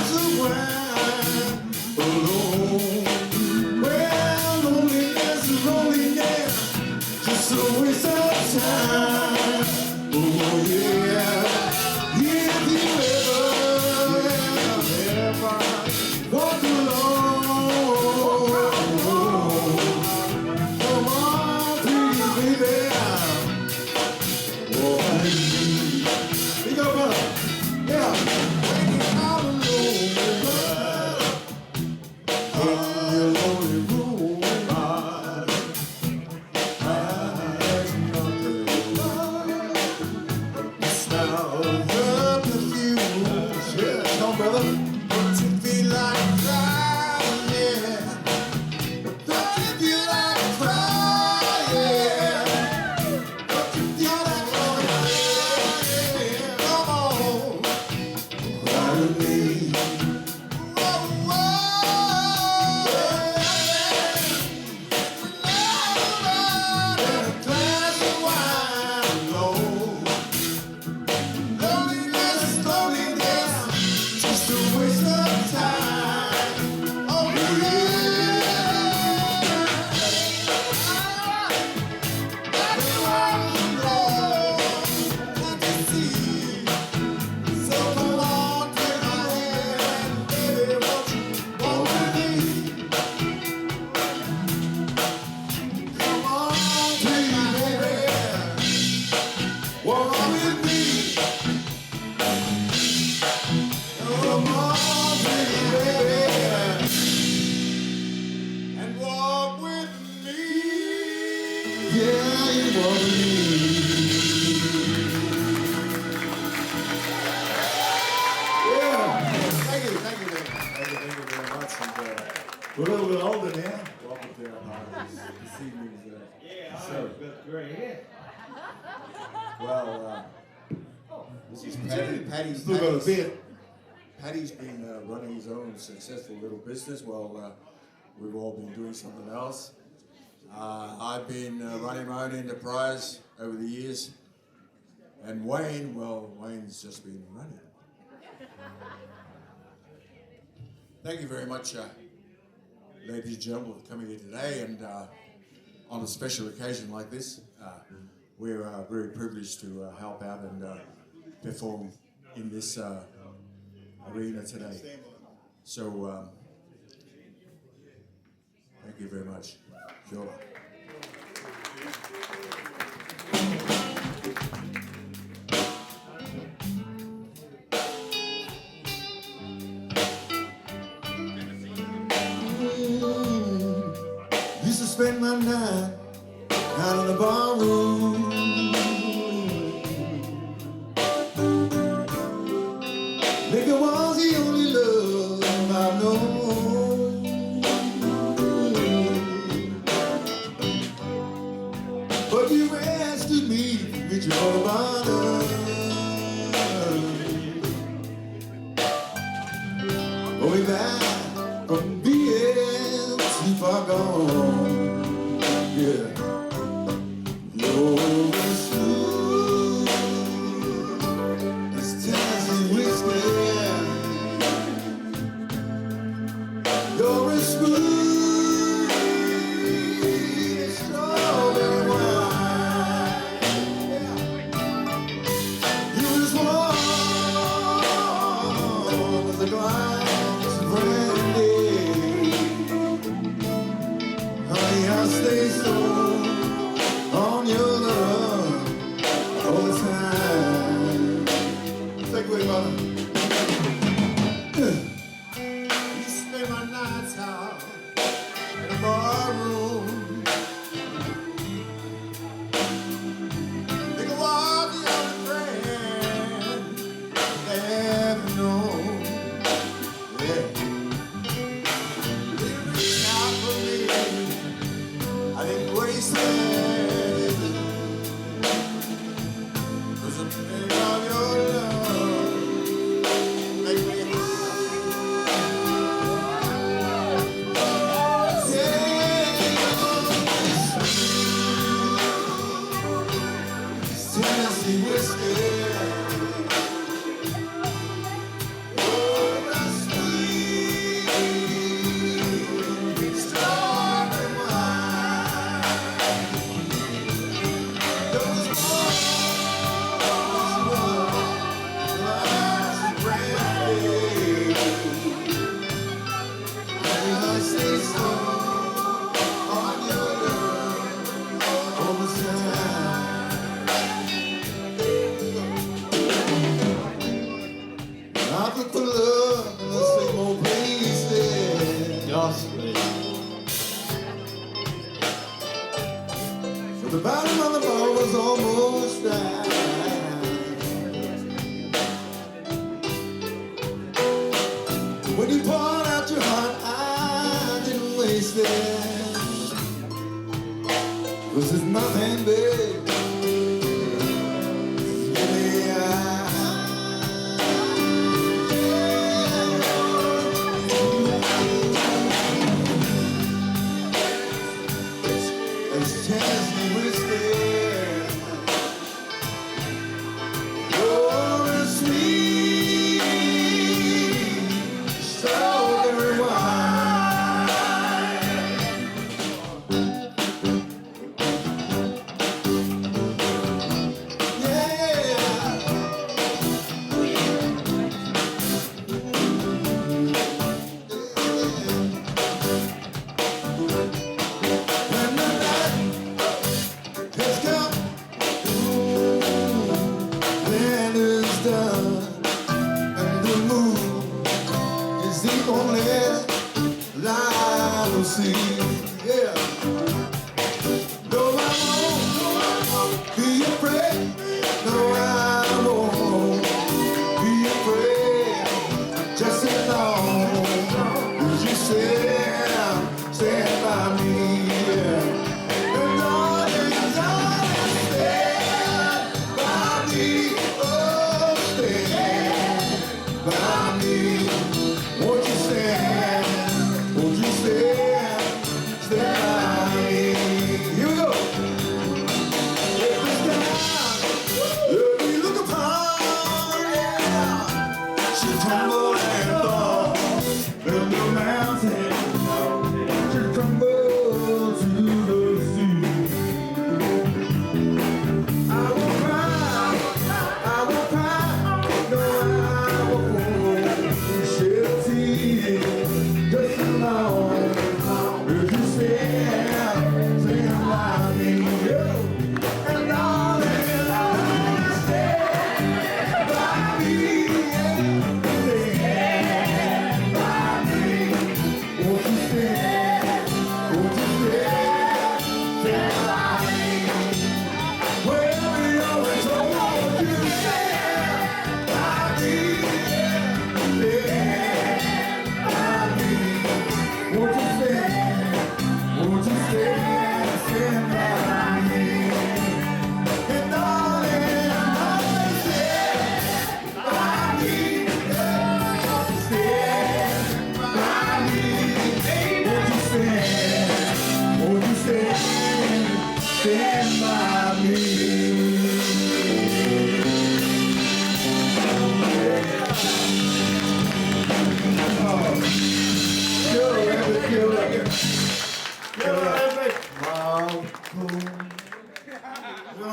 glass of wine alone. Well, loneliness is loneliness, just a waste of time. Oh yeah, if you ever walk alone, come on, please, baby. Oh, here you go, brother. Yeah. When you're all alone, in your lonely room, smell the perfume. Yeah, come on, brother. Don't you feel like crying? Don't you feel like crying? Don't you feel like crying? Come on, cry with me. Whoa, whoa, yeah. And a glass of wine alone. Loneliness, loneliness, just a waste of time. Oh yeah. Everyone knows what you see. So come on, take my hand, baby, won't you walk with me? Come on, please, baby, walk with me. Come on, baby, and walk with me. Yeah, you walk with me. Yeah. Thank you very much. And, we're a little bit older now. Welcome to our this evening's show. That's great. Well, this is Paddy's Still got a bit. Paddy's been running his own successful little business while we've all been doing something else. I've been running my own enterprise over the years. And Wayne, well, Wayne's just been running. Thank you very much, ladies and gentlemen, for coming here today. And on a special occasion like this, we're very privileged to help out and perform in this arena today. So, thank you very much. Sure. Used to spend my night out in the bar room. Liquor was the only love I've known. But you rescued me with your bottle. Going back from being too far gone. Yeah. You're smooth as Tennessee whiskey. You're as smooth as strawberry wine. Yeah. You're as warm as a glass of brandy. When you poured out your heart, I didn't waste it. 'Cause it's nothing, babe.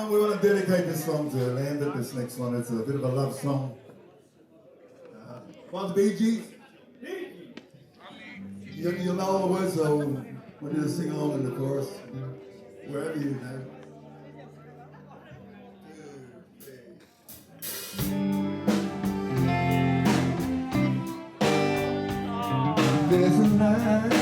We want to dedicate this song to Lambeth. This next one, it's a bit of a love song. Want the Bee Gees? You'll know all the words, so we'll just sing along in the chorus, wherever you know. There's a night.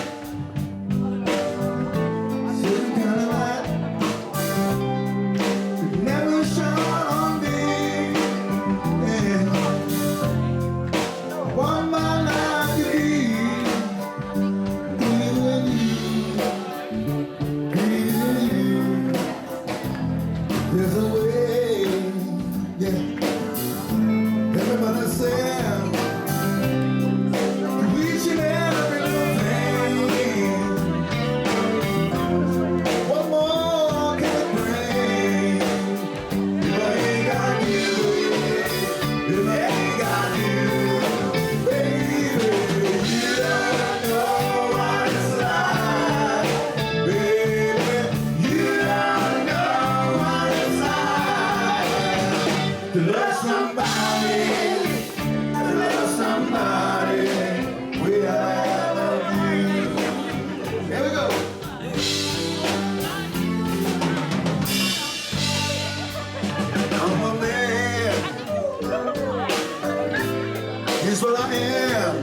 Here's what I am.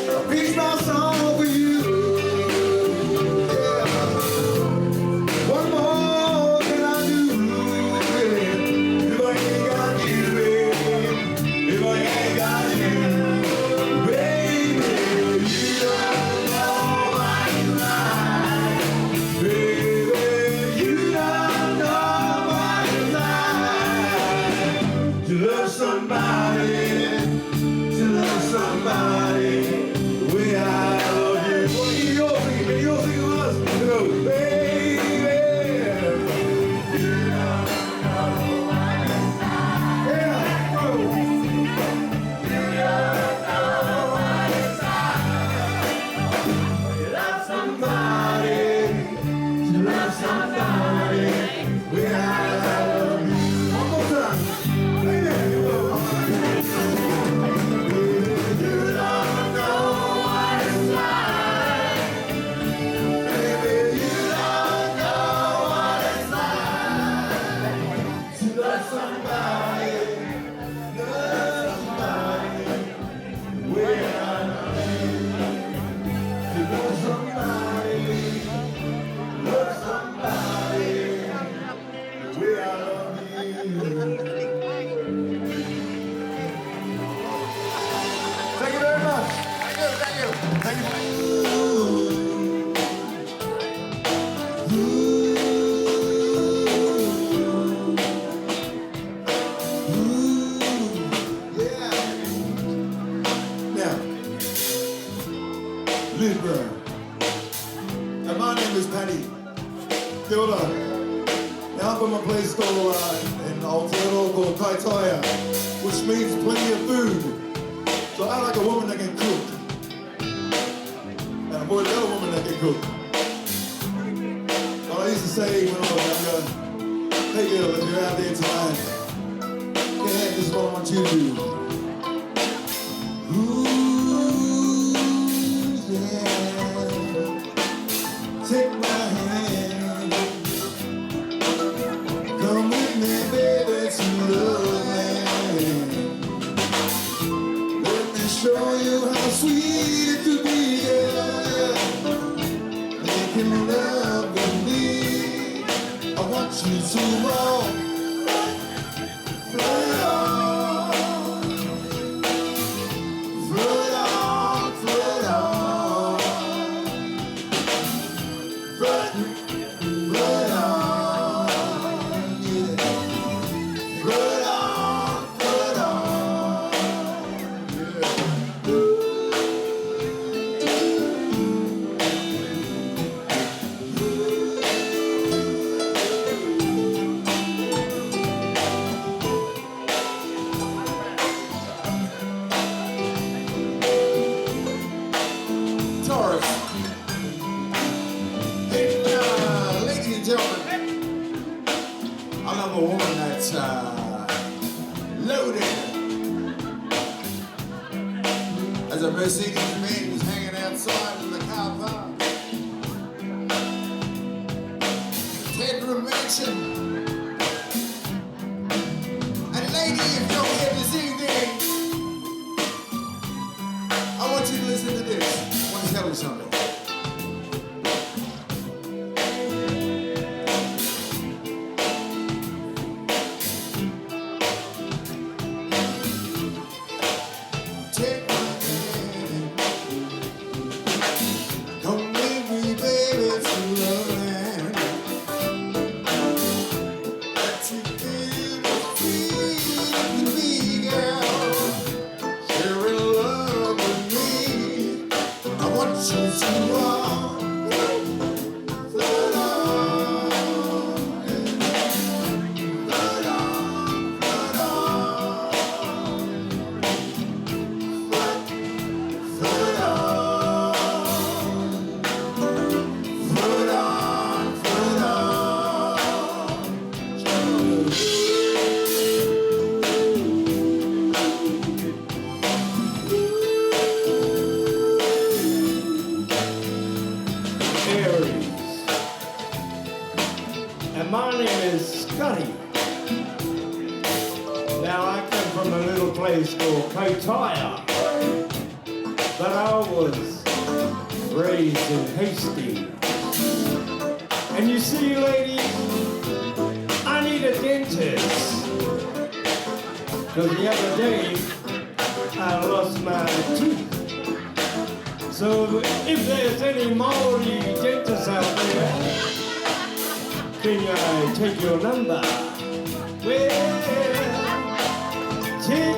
A piece my song for you. Yeah. What more can I do? If I ain't got you, baby. If I ain't got you, somebody, to love somebody the way I love you. Well, you're thinking, you're thinking of us. You know, baby. You don't know what it's like. Yeah, bro. You don't know what it's like. You love somebody, to love somebody the way I love you. One more time. There you go. You don't know what it's like. Baby, you don't know what it's like to love somebody the way I love you. To love somebody the way I love you. Thank you very much. Thank you, thank you. Thank you. Yeah. Now, Libra. And my name is Patty. Kia ora. Now I'm from a place called in Aotearoa called Kaitaia, which means plenty of food. So I like a woman that can cook. And I avoid the other woman that can cook. But I used to say when I was younger, hey girl, if you're out there tonight, go ahead, this is what I want you to do. Ooh, yeah. Take my hand. Come with me, baby, to love land. Let me show you how sweet it could be, girl. Making love with me. I want you to walk, float on, float on, float on, float, float on, yeah. Float on, float on, yeah. Taurus. Hey, ladies and gentlemen, I love a woman that's loaded. As a Mercedes Benz hanging outside in the car park. Bedroom mansion. And lady, if you're here this evening, I want you to listen to this. I want to tell you something. Take my hand. Come with me, baby, to love land. Let you feel the freedom to be, girl. Sharing love with me. I want you to walk, float on, yeah. Float on, float on, float, float on, float on, float on. Aries. And my name is Scotty. Now I come from a little place called Kaitaia, but I was raised in Hastings. And you see, ladies, I need a dentist. Because the other day, I lost my tooth. So if there's any Maori dentists out there, can I take your number? Well, Cheers!